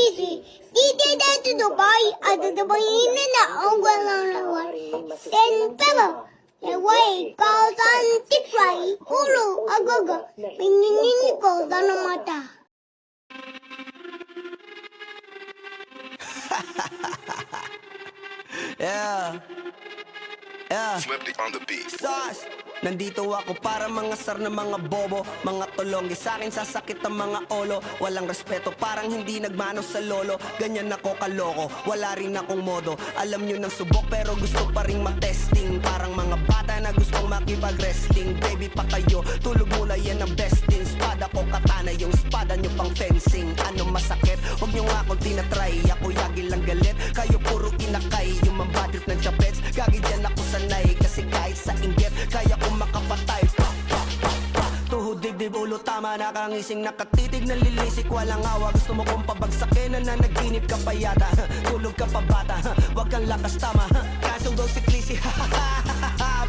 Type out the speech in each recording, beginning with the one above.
easy. DJ that to Dubai, other the boy in the Ongwala. Then Pebble. The way goes on Tikrai, Hulu, Agogo, Minin goes on a mata. Yeah. Yeah. Flip on the beat. Sauce. Nandito ako para mga sar na mga bobo, mga tulonggi sa akin sasakit ang mga olo. Walang respeto, parang hindi nagmano sa lolo. Ganyan ako kaloko, wala rin akong modo. Alam nyo ng subok pero gusto pa rin matesting. Parang mga bata na gustong makipag-wrestling. Baby pa kayo, tulog muna yan ang besting. Spada ko katana, yung spada nyo pang fencing. Ano masakit? Huwag nyo nga akong tinatry. Ako yagi lang galit, kayo puro inakay. Yung mambadrip ng chapets, gagi dyan ako sanay. Kasi kahit sa inggit, kaya ko makapatay. Tuhod, dibdib, ulo, tama. Nakangising, nakatitig, nalilisik. Walang awa, gusto mo kong pabagsakin. Nananaginip ka pa yata. Tulog ka pa bata, wag kang lakas tama. Kasong daw si Clissy.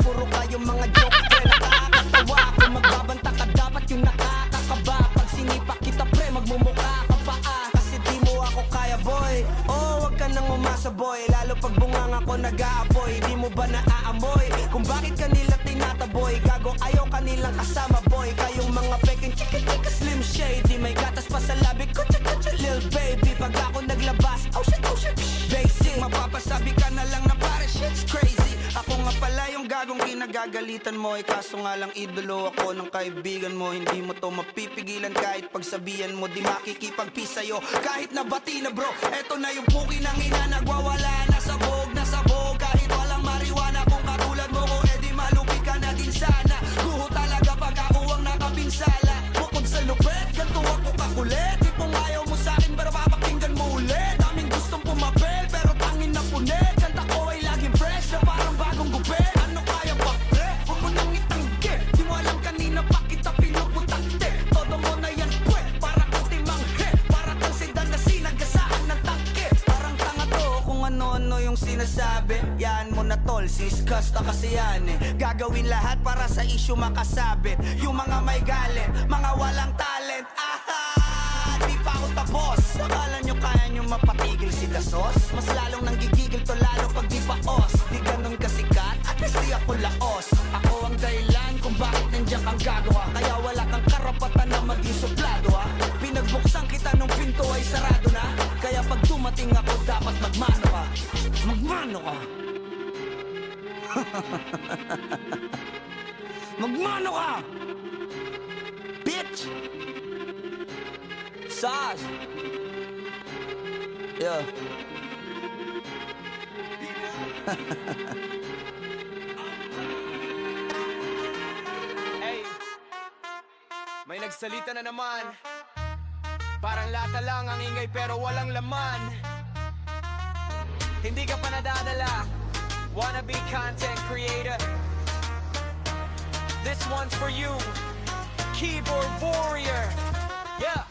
Puro kayong mga joke, pre, nakakatawa. Kung magbabanta ka, dapat yung nakakakaba. Pag sinipak kita, pre, magmumukha ka pa. Kasi di mo ako kaya, boy. Oh, wag ka nang umasa, boy. Lalo pag bunganga ko nag-aapoy. Di mo ba naaamoy kung bakit kanila tinataboy? Gago, ayaw kanilang kasama, boy. Kayong mga peking chika-chika slim shady. May gatas pa sa labi ko, chika-chika lil baby. Pag ako naglabas, oh shit, basic. Mapapasabi ka na lang na pare, shit's crazy. Ako nga pala yung gagong kinagagalitan mo. Kaso nga lang idolo ako ng kaibigan mo. Hindi mo to mapipigilan kahit pagsabihan mo. Di makikipagpis sa'yo kahit nabati na bro. Eto na yung puki ng ina, nagwawala na sabog. Kahit walang mariwana, kung katulad mo ko, edi malupi ka na din sana. Guho talaga pag ako ang nakapinsala. Bukod sa lupet, ganito ako kakulit. Tipong ayaw mo sa'kin pero papakinggan mo ulit. Daming gustong pumapel pero tangin na punit. Kanta ko ay laging fresh na parang bagong gupit. Ano kaya pa pre? Huwag mo nang itanggi. Di mo alam kanina pa kita pinuputakte. Todo mo na yan pwe, para kang timanghe. Para kang sedan na sinagasaan ng tangke. Parang tanga to kung ano-ano yung sinasabi. Yan mo na tol, siskasta kasi yan eh. Gagawin lahat para sa issue makasabit. Yung mga may galit, mga walang talent. Di pa ako tapos. Akala nyo kaya nyo mapatigil si Dasos? Mas lalong nanggigigil to lalo pag di paos. Di ganun kasikat, at least di ako laos. Ako ang dahilan kung bakit nandiyan kang gagawa. Kaya wala kang karapatan na maging suplado ha. Pinagbuksan kita nung pinto ay sarado na. Kaya pag dumating ako dapat magmano ka. Magmano ka. Magmano ka. Bitch. Sauce. Yeah. Hey, may nagsalita na naman. Parang lata lang ang ingay pero walang laman. Hindi ka pa nadadala. Wanna be content creator. This one's for you, keyboard warrior. Yeah.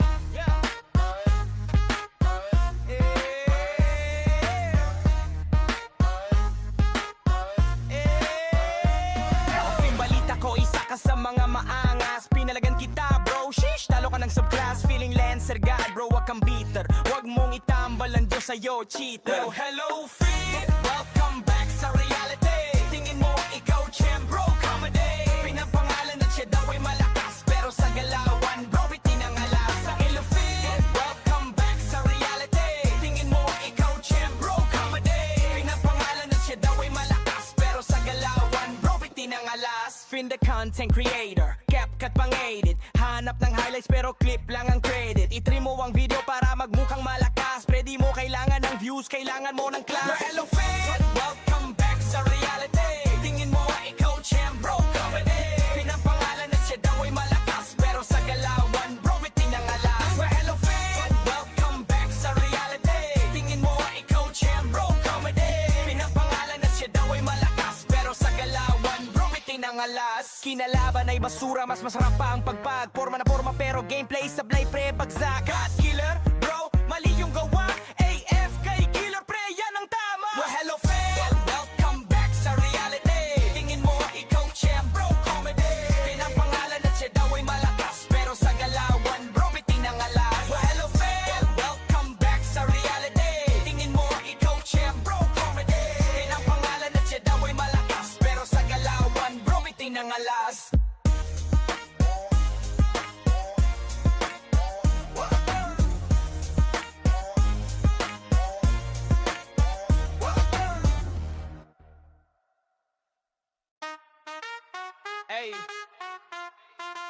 Sa mga maangas, pinalagan kita bro. Sheesh, talo ka ng subclass. Feeling Lancer God bro, wag kang bitter. Wag mong itambalan Diyos sa'yo, cheater. Well, hello feed, welcome back sa reality. Tingin mo ikaw champ bro, comedy. Pinapangalan at siya daw ay malakas, pero sa galawan bro, itinangalas. Sa Ilufid, welcome back sa reality. Tingin mo ikaw champ bro, comedy. Pinapangalan at siya daw ay malakas, pero sa galawan bro, itinangalas. Fin the content creator, CapCut pang-edit. Hanap ng highlights pero clip lang ang credit. I-trim mo ang video para magmukhang malakas. Pre, di mo kailangan ng views, kailangan mo ng class. Well, hello fan, welcome back sa reality. Tingin mo ikaw champ bro, comedy. Pinapangalan at siya daw ay malakas, pero sa galawan bro, itinangalas. Well, hello fan, welcome back sa reality. Tingin mo ikaw champ bro, comedy. Pinapangalan at siya daw ay malakas, pero sa galawan bro, itinangalas. Kinalaban ay basura, mas masarap pa ang pagpag. Forma na forma pero gameplay sablay pre bagsak. God killer bro, mali yung gawa. AF kay killer pre, yan ang tama. Well, hello fan, welcome back sa reality. Tingin mo ikaw champ bro, comedy. Pinapangalan at siya daw ay malakas, pero sa galawan bro, itinangalas. Well, hello fan, welcome back sa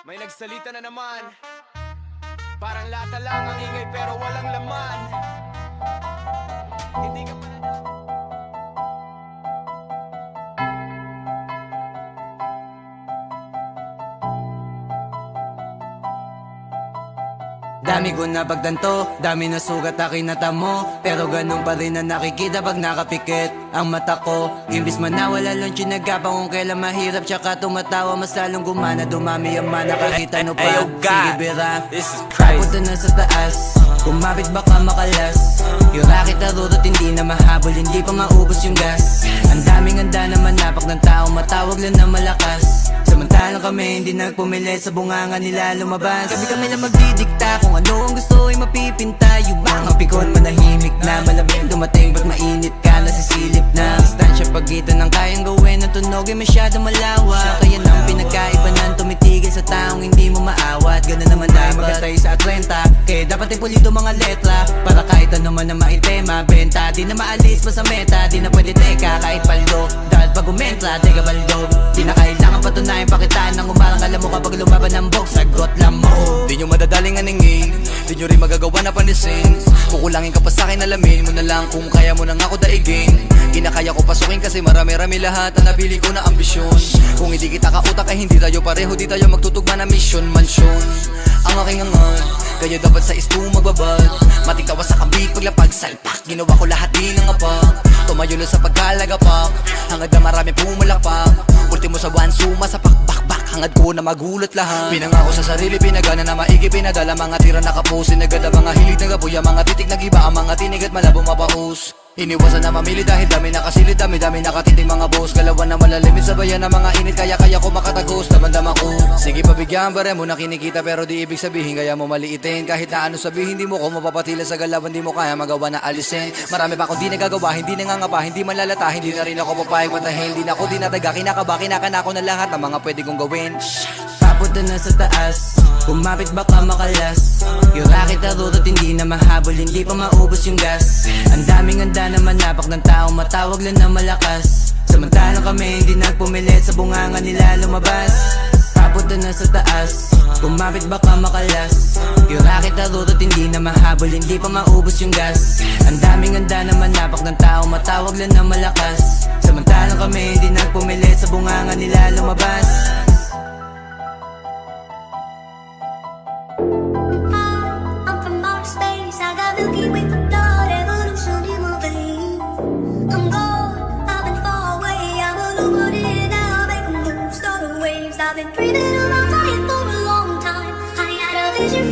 May nagsalita na naman. Parang lata lang ang ingay pero walang laman. Hindi ka pa na... Dami ko na pagtanto, dami na sugat na kinatamo, pero ganun pa rin na nakikita pag nakapikit ang mata ko. Imbis man nawala lang sinagapang kung kailan mahirap, tsaka tumatawa mas lalong gumana. Dumami ang mana kahit ano pa. Ayo, God. Sige bira, This is crazy. papunta na sa taas, kumapit baka makalas. Yung racket na rurot hindi na mahabol, hindi pa maubos yung gas. Ang daming handa na manapak ng tao, matawag lang na malakas. Samantalang kami hindi nagpumilit, sa bunganga nila lumabas. Gabi kami lang magdidikta kung ano ang gusto ay mapipinta. Yung mga pikon manahimik na, malamig dumating ba't mainit ka, nasisilip na. Distansya pagitan ng kayang gawin, ang tunog ay masyado malawak. Kaya nang pinagkaiba ng tumitigil sa taong hindi mo maawat. Ganun naman dapat magatay sa 30, kaya dapat ay pulido mga letra, para kahit ano man na maitema, benta. Di na maalis pa sa meta, di na pwede teka kahit paldo. Dahil pag umentra, teka baldo. Di na kailangan patunayan pakitaan ng umarang. Alam mo kapag lumaban ng box, sagot lang mo. Di nyo madadaling aningin, di nyo rin magagawa na panisin. Kukulangin ka pa sa'kin, alamin mo na lang kung kaya mo nang ako daigin. Kinakaya ko pasukin kasi marami-rami lahat ang napili ko na ambisyon. Kung hindi kita kautak ay hindi tayo pareho, di tayo magtutugma na mission, mansyon. Ang aking angat, kaya dapat sa isto magbabad. Matigtawa sa kabit, paglapag, salpak. Ginawa ko lahat din ng apak. Tumayo lang sa pagkalagapak, hangad na marami pumalapak. Ultimo sa one, suma sa pakbakbak, hangad ko na magulat lahat. Pinangako sa sarili, pinagana na maigi, pinadala mga tira nakapusin. Nagada mga hilig, nagapuya, mga titik nagiba, ang mga tinig at malabo mapaus. Iniwasan na mamili dahil dami nakasilid, dami nakatiting mga boss. Galawan na malalimit sa bayan ng mga init, kaya ko makatagos, damandama ko. Sige pabigyan bare mo na kinikita pero di ibig sabihin kaya mo maliitin. Kahit na ano sabihin di mo ko mapapatila sa galawan, di mo kaya magawa na alisin. Marami pa akong di nagagawa, hindi nangangapa, hindi malalata, hindi na rin ako papayag patahin. Di na ako dinataga, kinakaba, kinakana ko na lahat ng mga pwede kong gawin. Papunta na sa taas, kumapit baka makalas. Yung racket na rurot hindi na mahabol, hindi pa maubos yung gas. Ang daming handa na manapak ng tao, matawag lang na malakas. Samantalang kami hindi nagpumilit, sa bunganga nila lumabas. Papunta na sa taas, kumapit baka makalas. Yung racket na rurot hindi na mahabol, hindi pa maubos yung gas. Ang daming handa na manapak ng tao, matawag lang na malakas. Samantalang kami hindi nagpumilit, sa bunganga nila lumabas. I'm from outer space, I got Milky Way for blood, evolution in my veins. I'm gone, I've been far away, I'm illuminated now, make a move, start a wave. I've been breathing on my diet for a long time. I had a vision